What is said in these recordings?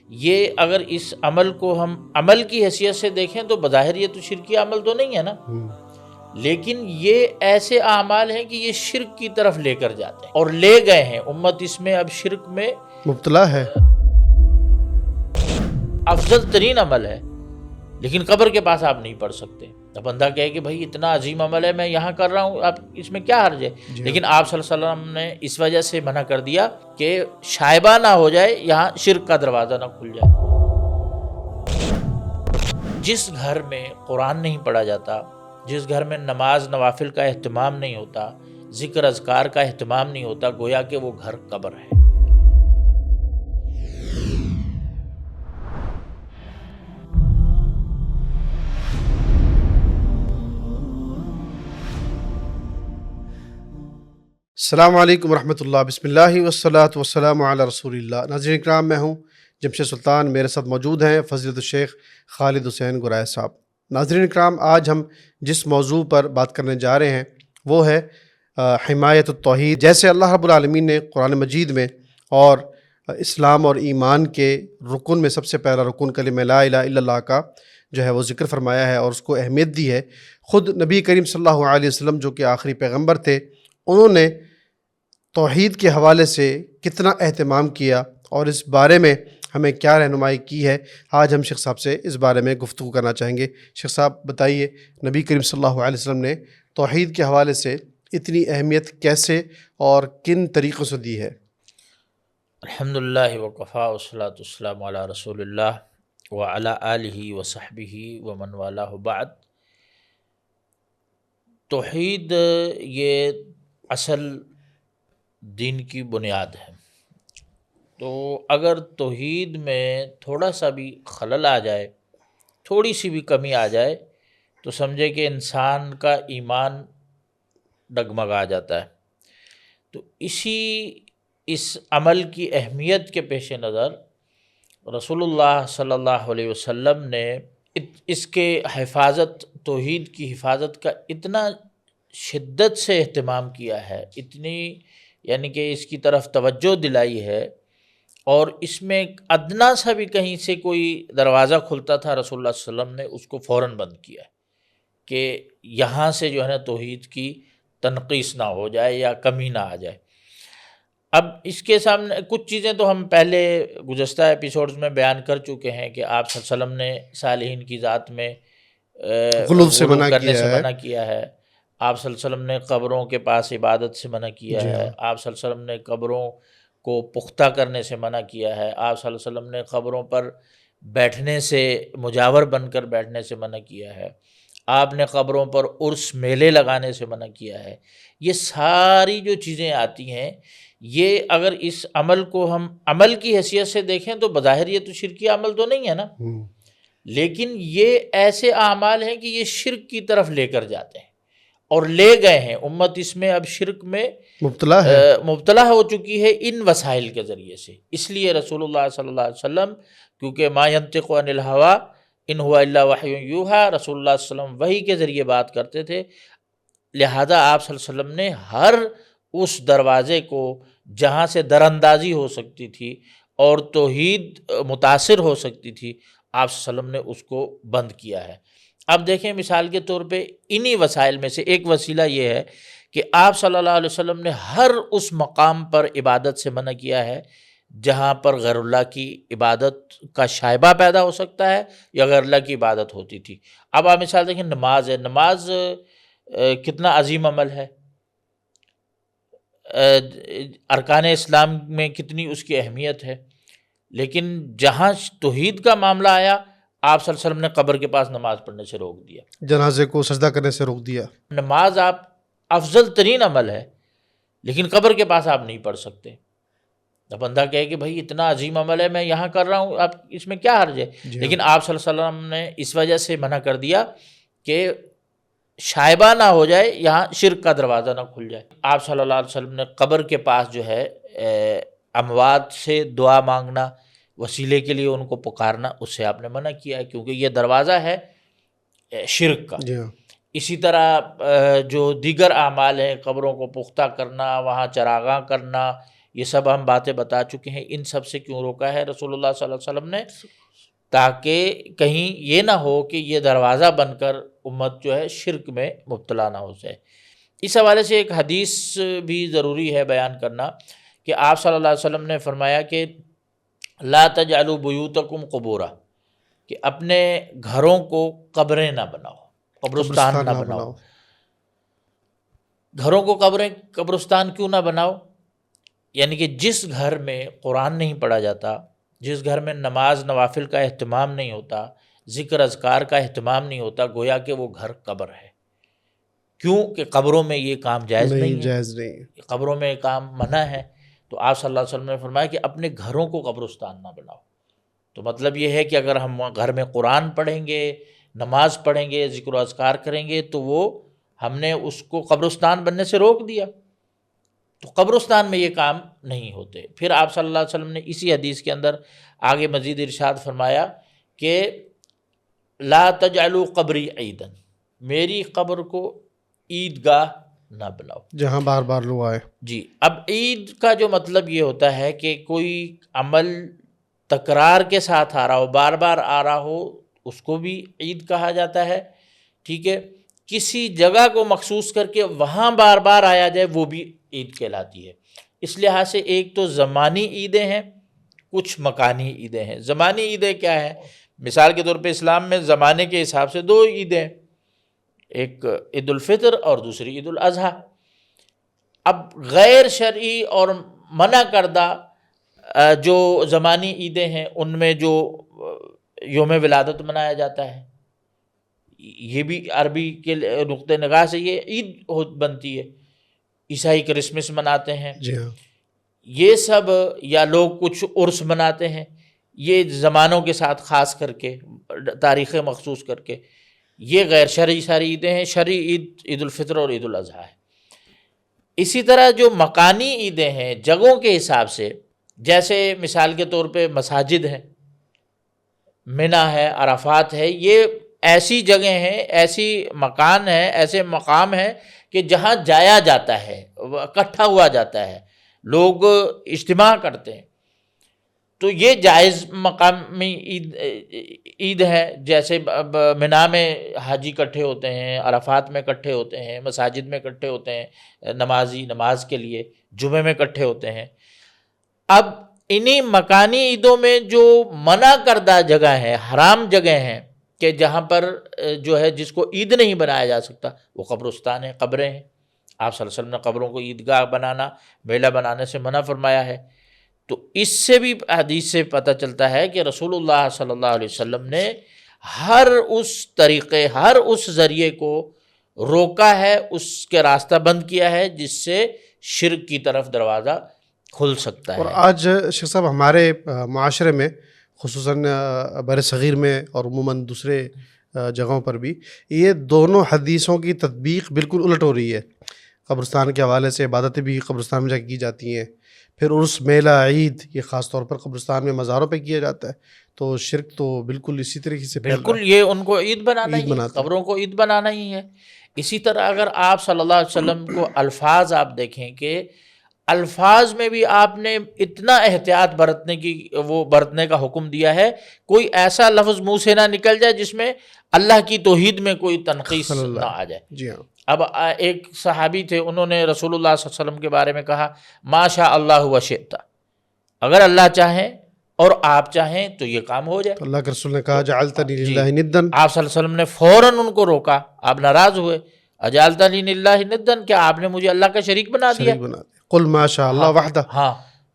یہ اگر اس عمل کو ہم عمل کی حیثیت سے دیکھیں تو بظاہر یہ تو شرکی عمل تو نہیں ہے نا، لیکن یہ ایسے اعمال ہیں کہ یہ شرک کی طرف لے کر جاتے ہیں اور لے گئے ہیں امت اس میں اب شرک میں مبتلا ہے۔ افضل ترین عمل ہے، لیکن قبر کے پاس آپ نہیں پڑھ سکتے۔ اب بندہ کہے کہ بھائی اتنا عظیم عمل ہے، میں یہاں کر رہا ہوں، اب اس میں کیا حرج ہے؟ لیکن آپ صلی اللہ علیہ وسلم نے اس وجہ سے منع کر دیا کہ شائبہ نہ ہو جائے، یہاں شرک کا دروازہ نہ کھل جائے۔ جس گھر میں قرآن نہیں پڑھا جاتا، جس گھر میں نماز نوافل کا اہتمام نہیں ہوتا، ذکر اذکار کا اہتمام نہیں ہوتا، گویا کہ وہ گھر قبر ہے۔ السلام علیکم ورحمۃ اللہ، بسم اللہ والصلاۃ والسلام علی رسول اللہ۔ ناظرین کرام، میں ہوں جمشید سلطان، میرے ساتھ موجود ہیں فضیلت الشیخ خالد حسین گرائے صاحب۔ ناظرین کرام، آج ہم جس موضوع پر بات کرنے جا رہے ہیں وہ ہے حمایت التوحید۔ جیسے اللہ رب العالمین نے قرآن مجید میں اور اسلام اور ایمان کے رکن میں سب سے پہلا رکن کلمہ لا الہ الا اللہ کا جو ہے وہ ذکر فرمایا ہے اور اس کو اہمیت دی ہے، خود نبی کریم صلی اللہ علیہ وسلم جو کہ آخری پیغمبر تھے، انہوں نے توحید کے حوالے سے کتنا اہتمام کیا اور اس بارے میں ہمیں کیا رہنمائی کی ہے، آج ہم شیخ صاحب سے اس بارے میں گفتگو کرنا چاہیں گے۔ شیخ صاحب بتائیے، نبی کریم صلی اللہ علیہ وسلم نے توحید کے حوالے سے اتنی اہمیت کیسے اور کن طریقوں سے دی ہے؟ الحمدللہ وکفا والصلاۃ والسلام علی رسول اللہ وعلی آلہ وصحبہ ومن والہ بعد۔ توحید یہ اصل دین کی بنیاد ہے، تو اگر توحید میں تھوڑا سا بھی خلل آ جائے، تھوڑی سی بھی کمی آ جائے، تو سمجھے کہ انسان کا ایمان ڈگمگا جاتا ہے۔ تو اس عمل کی اہمیت کے پیش نظر رسول اللہ صلی اللہ علیہ وسلم نے اس کے توحید کی حفاظت کا اتنا شدت سے اہتمام کیا ہے، اتنی یعنی کہ اس کی طرف توجہ دلائی ہے، اور اس میں ادنا سا بھی کہیں سے کوئی دروازہ کھلتا تھا، رسول اللہ صلی اللہ علیہ وسلم نے اس کو فوراً بند کیا ہے کہ یہاں سے جو ہے نا توحید کی تنقیص نہ ہو جائے یا کمی نہ آ جائے۔ اب اس کے سامنے کچھ چیزیں تو ہم پہلے گزشتہ ایپیسوڈز میں بیان کر چکے ہیں کہ آپ صلی اللہ علیہ وسلم نے صالحین کی ذات میں غلو سے غلو منع کرنے کیا سے ہے، منع کیا ہے، آپ صلی اللہ علیہ وسلم نے قبروں کے پاس عبادت سے منع کیا ہے، آپ صلی اللہ علیہ وسلم نے قبروں کو پختہ کرنے سے منع کیا ہے، آپ صلی اللہ علیہ وسلم نے قبروں پر بیٹھنے سے، مجاور بن کر بیٹھنے سے منع کیا ہے، آپ نے قبروں پر عرس میلے لگانے سے منع کیا ہے۔ یہ ساری جو چیزیں آتی ہیں، یہ اگر اس عمل کو ہم عمل کی حیثیت سے دیکھیں تو بظاہر یہ تو شرکی عمل تو نہیں ہے نا، لیکن یہ ایسے اعمال ہیں کہ یہ شرک کی طرف لے کر جاتے ہیں اور لے گئے ہیں امت اس میں اب شرک میں مبتلا ہو چکی ہے ان وسائل کے ذریعے سے۔ اس لیے رسول اللہ صلی اللہ علیہ وسلم، کیونکہ ما ینطق عن الہوا ان ہوا الا وحی یوحی، رسول اللہ صلی اللہ علیہ وسلم وحی کے ذریعے بات کرتے تھے، لہذا آپ صلی اللہ علیہ وسلم نے ہر اس دروازے کو جہاں سے دراندازی ہو سکتی تھی اور توحید متاثر ہو سکتی تھی، آپ صلی اللہ علیہ وسلم نے اس کو بند کیا ہے۔ اب دیکھیں، مثال کے طور پہ انہی وسائل میں سے ایک وسیلہ یہ ہے کہ آپ صلی اللہ علیہ وسلم نے ہر اس مقام پر عبادت سے منع کیا ہے جہاں پر غیر اللہ کی عبادت کا شائبہ پیدا ہو سکتا ہے یا غیر اللہ کی عبادت ہوتی تھی۔ اب آپ مثال دیکھیں، نماز ہے، نماز کتنا عظیم عمل ہے، ارکان اسلام میں کتنی اس کی اہمیت ہے، لیکن جہاں توحید کا معاملہ آیا، آپ صلی اللہ علیہ وسلم نے قبر کے پاس نماز پڑھنے سے روک دیا، جنازے کو سجدہ کرنے سے روک دیا۔ نماز آپ افضل ترین عمل ہے، لیکن قبر کے پاس آپ نہیں پڑھ سکتے۔ اب بندہ کہے کہ بھائی اتنا عظیم عمل ہے، میں یہاں کر رہا ہوں، اب اس میں کیا حرج ہے؟ لیکن آپ صلی اللہ علیہ وسلم نے اس وجہ سے منع کر دیا کہ شائبہ نہ ہو جائے، یہاں شرک کا دروازہ نہ کھل جائے۔ آپ صلی اللہ علیہ وسلم نے قبر کے پاس جو ہے اموات سے دعا مانگنا، وسیلے کے لیے ان کو پکارنا، اس سے آپ نے منع کیا ہے، کیونکہ یہ دروازہ ہے شرک کا۔ اسی طرح جو دیگر اعمال ہیں، قبروں کو پختہ کرنا، وہاں چراغاں کرنا، یہ سب ہم باتیں بتا چکے ہیں. ان سب سے کیوں روکا ہے رسول اللہ صلی اللہ علیہ وسلم نے؟ تاکہ کہیں یہ نہ ہو کہ یہ دروازہ بن کر امت جو ہے شرک میں مبتلا نہ ہو جائے. اس حوالے سے ایک حدیث بھی ضروری ہے بیان کرنا کہ آپ صلی اللہ علیہ وسلم نے فرمایا کہ لا تجعلوا بیوتکم قبورا، کہ اپنے گھروں کو قبریں نہ بناؤ، قبرستان نہ بناؤ. گھروں کو قبرستان کیوں نہ بناؤ؟ یعنی کہ جس گھر میں قرآن نہیں پڑھا جاتا، جس گھر میں نماز نوافل کا اہتمام نہیں ہوتا، ذکر اذکار کا اہتمام نہیں ہوتا، گویا کہ وہ گھر قبر ہے. کیوں کہ قبروں میں یہ کام جائز نہیں ہے، جائز نہیں. قبروں میں یہ کام منع ہے. تو آپ صلی اللہ علیہ وسلم نے فرمایا کہ اپنے گھروں کو قبرستان نہ بناؤ. تو مطلب یہ ہے کہ اگر ہم گھر میں قرآن پڑھیں گے، نماز پڑھیں گے، ذکر و اذکار کریں گے، تو وہ ہم نے اس کو قبرستان بننے سے روک دیا. تو قبرستان میں یہ کام نہیں ہوتے. پھر آپ صلی اللہ علیہ وسلم نے اسی حدیث کے اندر آگے مزید ارشاد فرمایا کہ لا تجعلوا قبری عیدن، میری قبر کو عیدگاہ نہ بناؤ جہاں بار بار لوگ آئے. جی. اب عید کا جو مطلب یہ ہوتا ہے کہ کوئی عمل تکرار کے ساتھ آ رہا ہو، بار بار آ رہا ہو، اس کو بھی عید کہا جاتا ہے. ٹھیک ہے، کسی جگہ کو مخصوص کر کے وہاں بار بار آیا جائے وہ بھی عید کہلاتی ہے. اس لحاظ سے ایک تو زمانی عیدیں ہیں، کچھ مکانی عیدیں ہیں. زمانی عیدیں کیا ہیں؟ مثال کے طور پہ اسلام میں زمانے کے حساب سے دو عیدیں ہیں، ایک عید الفطر اور دوسری عید الاضحیٰ. اب غیر شرعی اور منع کردہ جو زمانی عیدیں ہیں ان میں جو یوم ولادت منایا جاتا ہے، یہ بھی عربی کے نقطۂ نگاہ سے یہ عید بنتی ہے. عیسائی کرسمس مناتے ہیں، جی ہاں. یہ سب، یا لوگ کچھ عرس مناتے ہیں، یہ زمانوں کے ساتھ خاص کر کے، تاریخیں مخصوص کر کے. یہ غیر شرعی ساری عیدیں ہیں. شرعی عید عید الفطر اور عید الاضحیٰ ہے. اسی طرح جو مکانی عیدیں ہیں جگہوں کے حساب سے، جیسے مثال کے طور پہ مساجد ہیں، منی ہے، عرفات ہے، یہ ایسی جگہ ہیں، ایسی مکان ہیں، ایسے مقام ہیں کہ جہاں جایا جاتا ہے، اکٹھا ہوا جاتا ہے، لوگ اجتماع کرتے ہیں. تو یہ جائز مقامی عید ہے. جیسے منی میں حاجی اکٹھے ہوتے ہیں، عرفات میں اکٹھے ہوتے ہیں، مساجد میں اکٹھے ہوتے ہیں، نمازی نماز کے لیے جمعے میں اکٹھے ہوتے ہیں. اب انہی مکانی عیدوں میں جو منع کردہ جگہ ہیں، حرام جگہ ہیں، کہ جہاں پر جو ہے جس کو عید نہیں بنایا جا سکتا، وہ قبرستان ہیں، قبریں ہیں. آپ صلی اللہ علیہ وسلم نے قبروں کو عیدگاہ بنانا، میلہ بنانے سے منع فرمایا ہے. تو اس سے بھی حدیث سے پتہ چلتا ہے کہ رسول اللہ صلی اللہ علیہ وسلم نے ہر اس طریقے، ہر اس ذریعے کو روکا ہے، اس کے راستہ بند کیا ہے جس سے شرک کی طرف دروازہ کھل سکتا ہے. اور آج شیخ صاحب ہمارے معاشرے میں، خصوصاً بر صغیر میں اور عموماً دوسرے جگہوں پر بھی، یہ دونوں حدیثوں کی تطبیق بالکل الٹ ہو رہی ہے. قبرستان کے حوالے سے عبادتیں بھی قبرستان میں جا کے کی جاتی ہیں، پھر عرس، میلہ، عید یہ خاص طور پر قبرستان میں مزاروں پہ کیا جاتا ہے. تو شرک تو بالکل اسی طریقے سے پھیل رہا ہے. بالکل، یہ ان کو عید بنانا ہی ہے، قبروں کو عید بنانا ہی ہے. اسی طرح اگر آپ صلی اللہ علیہ وسلم کو الفاظ آپ دیکھیں کہ الفاظ میں بھی آپ نے اتنا احتیاط برتنے کا حکم دیا ہے، کوئی ایسا لفظ منہ سے نہ نکل جائے جس میں اللہ کی توحید میں کوئی تنقیص نہ آ جائے. جی ہاں. اب ایک صحابی تھے، انہوں نے رسول اللہ صلی اللہ علیہ وسلم کے بارے میں کہا ما شاء اللہ و شئت، اگر اللہ چاہیں اور آپ چاہیں تو یہ کام ہو جائے. اللہ کے رسول نے کہا جعلتنی للہ ندا، آپ صلی اللہ علیہ وسلم نے فوراً ان کو روکا. آپ ناراض ہوئے، اجعلتنی للہ ندا، کیا آپ نے مجھے اللہ کا شریک بنا دیا؟ قل ما شاء اللہ وحدہ. ہاں،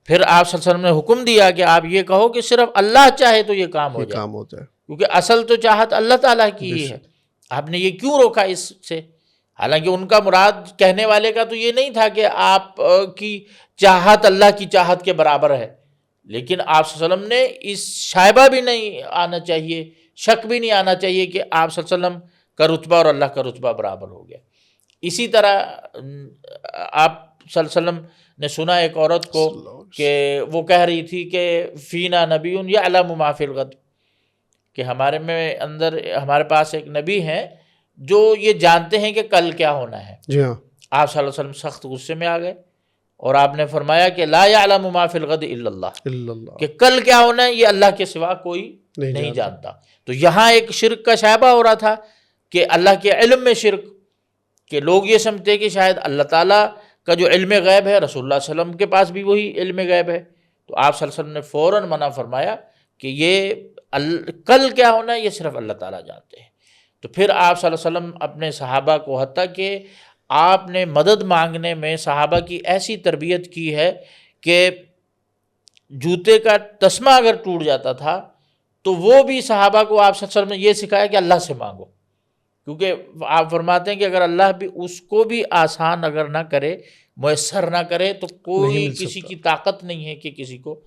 پھر آپ صلی اللہ علیہ وسلم نے حکم دیا کہ آپ یہ کہو کہ صرف اللہ چاہے تو یہ کام ہو جائے، کیونکہ اصل تو چاہت اللہ تعالیٰ کی ہی ہے. آپ نے یہ کیوں روکا اس سے؟ حالانکہ ان کا مراد کہنے والے کا تو یہ نہیں تھا کہ آپ کی چاہت اللہ کی چاہت کے برابر ہے، لیکن آپ صلی اللہ علیہ وسلم نے اس شائبہ بھی نہیں آنا چاہیے، شک بھی نہیں آنا چاہیے کہ آپ صلی اللہ علیہ وسلم کا رتبہ اور اللہ کا رتبہ برابر ہو گیا. اسی طرح آپ صلی اللہ علیہ وسلم نے سنا ایک عورت کو کہ وہ کہہ رہی تھی کہ فینا نبی یعلم ما فی الغد، کہ ہمارے پاس ایک نبی ہیں جو یہ جانتے ہیں کہ کل کیا ہونا ہے. جی ہاں. آپ صلی اللہ علیہ وسلم سخت غصے میں آ گئے اور آپ نے فرمایا کہ لا یعلم ما فی الغد الا اللہ، اللہ کہ کل کیا ہونا ہے یہ اللہ کے سوا کوئی نہیں جانتا۔ تو یہاں ایک شرک کا شائبہ ہو رہا تھا کہ اللہ کے علم میں شرک، کہ لوگ یہ سمجھتے کہ شاید اللہ تعالیٰ کا جو علم غیب ہے رسول اللہ صلی اللہ علیہ وسلم کے پاس بھی وہی علم غیب ہے۔ تو آپ صلی اللہ علیہ وسلم نے فوراً منع فرمایا کہ یہ کل کیا ہونا ہے یہ صرف اللہ تعالیٰ جانتے ہیں۔ تو پھر آپ صلی اللہ علیہ وسلم اپنے صحابہ کو، حتیٰ کہ آپ نے مدد مانگنے میں صحابہ کی ایسی تربیت کی ہے کہ جوتے کا تسمہ اگر ٹوٹ جاتا تھا تو وہ بھی صحابہ کو آپ صلی اللہ علیہ وسلم نے یہ سکھایا کہ اللہ سے مانگو، کیونکہ آپ فرماتے ہیں کہ اگر اللہ بھی اس کو بھی آسان اگر نہ کرے، میسر نہ کرے، تو کوئی کسی کی طاقت نہیں ہے کہ کسی کو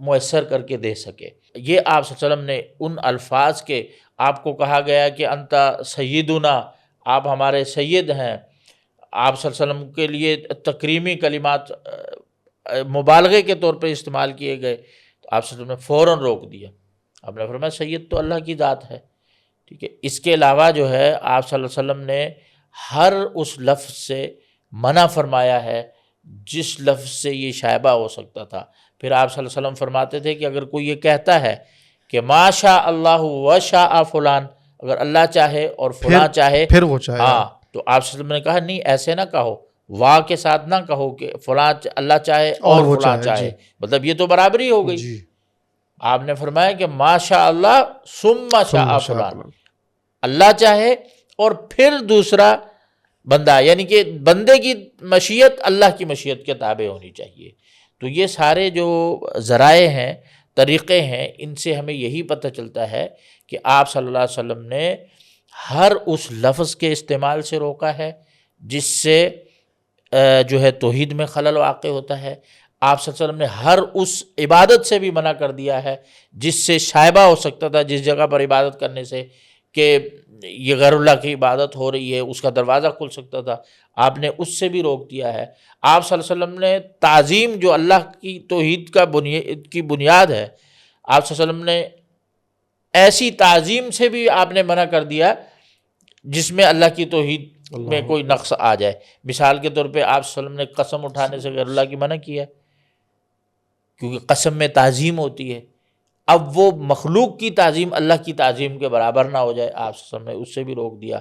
میسر کر کے دے سکے۔ یہ آپ صلی اللہ علیہ وسلم نے ان الفاظ کے، آپ کو کہا گیا کہ انت سیدنا، آپ ہمارے سید ہیں، آپ صلی اللہ علیہ وسلم کے لیے تکریمی کلمات مبالغے کے طور پہ استعمال کیے گئے، تو آپ صلی اللہ علیہ وسلم نے فوراً روک دیا۔ آپ نے فرمایا سید تو اللہ کی ذات ہے، ٹھیک ہے۔ اس کے علاوہ جو ہے آپ صلی اللہ علیہ وسلم نے ہر اس لفظ سے منع فرمایا ہے جس لفظ سے یہ شائبہ ہو سکتا تھا۔ پھر آپ صلی اللہ علیہ وسلم فرماتے تھے کہ اگر کوئی یہ کہتا ہے کہ ما شاء اللہ و شاء فلان، اگر اللہ چاہے اور فلاں چاہے، پھر وہ چاہے، ہاں، تو آپ صلی اللہ علیہ وسلم نے کہا نہیں، ایسے نہ کہو، وا کے ساتھ نہ کہو کہ فلاں اللہ چاہے اور فلاں چاہے، مطلب یہ تو برابری ہو گئی۔ آپ نے فرمایا کہ ما شاء اللہ ثم شاء فلان، اللہ چاہے اور پھر دوسرا بندہ، یعنی کہ بندے کی مشیت اللہ کی مشیت کے تابع ہونی چاہیے۔ تو یہ سارے جو ذرائع ہیں، طریقے ہیں، ان سے ہمیں یہی پتہ چلتا ہے کہ آپ صلی اللہ علیہ وسلم نے ہر اس لفظ کے استعمال سے روکا ہے جس سے جو ہے توحید میں خلل واقع ہوتا ہے۔ آپ صلی اللہ علیہ وسلم نے ہر اس عبادت سے بھی منع کر دیا ہے جس سے شائبہ ہو سکتا تھا، جس جگہ پر عبادت کرنے سے کہ یہ غیر اللہ کی عبادت ہو رہی ہے، اس کا دروازہ کھل سکتا تھا، آپ نے اس سے بھی روک دیا ہے۔ آپ صلی اللہ علیہ وسلم نے تعظیم، جو اللہ کی توحید کی بنیاد ہے، آپ صلی اللہ علیہ وسلم نے ایسی تعظیم سے بھی آپ نے منع کر دیا جس میں اللہ کی توحید میں کوئی نقص آ جائے۔ مثال کے طور پہ آپ صلی اللہ علیہ وسلم نے قسم اٹھانے سے غیر اللہ کی منع کیا ہے، کیونکہ قسم میں تعظیم ہوتی ہے۔ اب وہ مخلوق کی تعظیم اللہ کی تعظیم کے برابر نہ ہو جائے، آپ صلی اللہ علیہ وسلم نے اس سے بھی روک دیا۔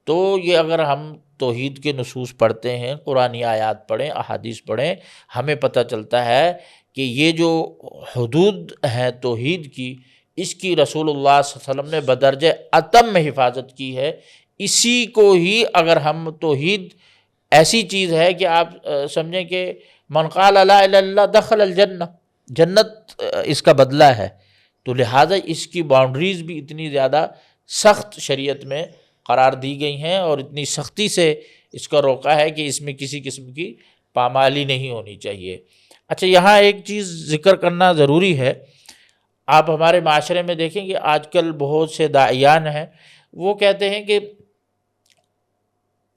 تو یہ اگر ہم توحید کے نصوص پڑھتے ہیں، قرآنی آیات پڑھیں، احادیث پڑھیں، ہمیں پتہ چلتا ہے کہ یہ جو حدود ہیں توحید کی، اس کی رسول اللہ صلی اللہ علیہ وسلم نے بدرجہ اتم میں حفاظت کی ہے۔ اسی کو ہی اگر ہم توحید ایسی چیز ہے کہ آپ سمجھیں کہ من قال لا الہ الا اللہ دخل الجنہ، جنت اس کا بدلہ ہے، تو لہٰذا اس کی باؤنڈریز بھی اتنی زیادہ سخت شریعت میں قرار دی گئی ہیں اور اتنی سختی سے اس کا روکا ہے کہ اس میں کسی قسم کی پامالی نہیں ہونی چاہیے۔ اچھا، یہاں ایک چیز ذکر کرنا ضروری ہے۔ آپ ہمارے معاشرے میں دیکھیں کہ آج کل بہت سے داعیان ہیں، وہ کہتے ہیں کہ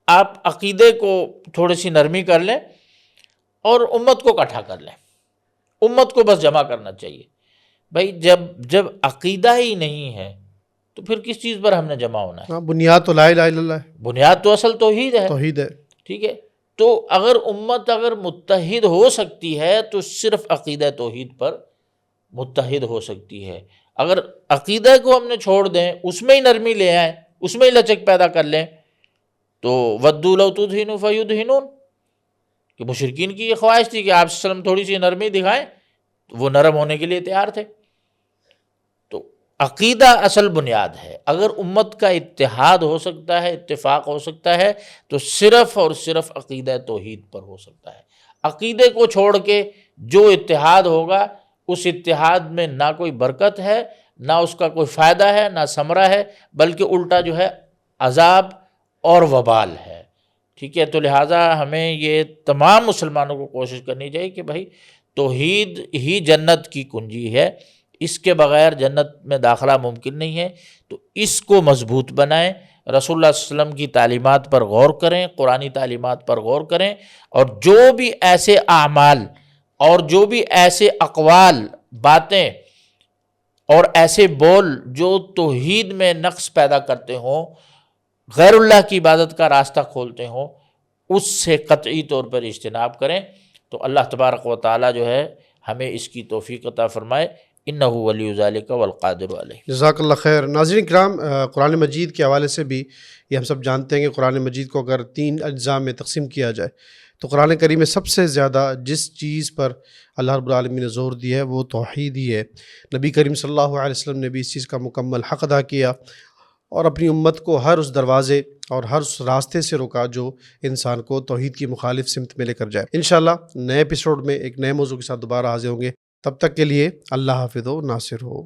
آپ عقیدے کو تھوڑی سی نرمی کر لیں اور امت کو اکٹھا کر لیں، امت کو بس جمع کرنا چاہیے۔ بھائی جب عقیدہ ہی نہیں ہے تو پھر کس چیز پر ہم نے جمع ہونا ہے؟ بنیاد تو لا الہ الا اللہ ہے، بنیاد تو اصل توحید ہے، توحید ہے، ٹھیک ہے۔ تو اگر امت متحد ہو سکتی ہے تو صرف عقیدہ توحید پر متحد ہو سکتی ہے۔ اگر عقیدہ کو ہم نے چھوڑ دیں، اس میں ہی نرمی لے آئیں، اس میں ہی لچک پیدا کر لیں، تو ودوا لو تدہنوا فیدہنون، کہ مشرکین کی یہ خواہش تھی کہ آپ صلی اللہ علیہ وسلم تھوڑی سی نرمی دکھائیں، تو وہ نرم ہونے کے لیے تیار تھے۔ تو عقیدہ اصل بنیاد ہے۔ اگر امت کا اتحاد ہو سکتا ہے، اتفاق ہو سکتا ہے، تو صرف اور صرف عقیدہ توحید پر ہو سکتا ہے۔ عقیدے کو چھوڑ کے جو اتحاد ہوگا، اس اتحاد میں نہ کوئی برکت ہے، نہ اس کا کوئی فائدہ ہے، نہ ثمرہ ہے، بلکہ الٹا جو ہے عذاب اور وبال ہے، ٹھیک ہے۔ تو لہٰذا ہمیں یہ تمام مسلمانوں کو کوشش کرنی چاہیے کہ بھائی توحید ہی جنت کی کنجی ہے، اس کے بغیر جنت میں داخلہ ممکن نہیں ہے۔ تو اس کو مضبوط بنائیں، رسول اللہ صلی اللہ علیہ وسلم کی تعلیمات پر غور کریں، قرآنی تعلیمات پر غور کریں، اور جو بھی ایسے اعمال اور جو بھی ایسے اقوال، باتیں اور ایسے بول جو توحید میں نقص پیدا کرتے ہوں، غیر اللہ کی عبادت کا راستہ کھولتے ہوں، اس سے قطعی طور پر اجتناب کریں۔ تو اللہ تبارک و تعالیٰ جو ہے ہمیں اس کی توفیق عطا فرمائے، انہ ولی ذالک والقادر علیہ۔ جزاک اللہ خیر۔ ناظرین کرام، قرآن مجید کے حوالے سے بھی یہ ہم سب جانتے ہیں کہ قرآن مجید کو اگر 3 اجزاء میں تقسیم کیا جائے تو قرآن کریم میں سب سے زیادہ جس چیز پر اللہ رب العالمین نے زور دیا ہے وہ توحید ہی ہے۔ نبی کریم صلی اللہ علیہ وسلم نے بھی اس چیز کا مکمل حق ادا کیا اور اپنی امت کو ہر اس دروازے اور ہر اس راستے سے روکا جو انسان کو توحید کی مخالف سمت میں لے کر جائے۔ انشاءاللہ نئے ایپیسوڈ میں ایک نئے موضوع کے ساتھ دوبارہ حاضر ہوں گے، تب تک کے لیے اللہ حافظ و ناصر ہو۔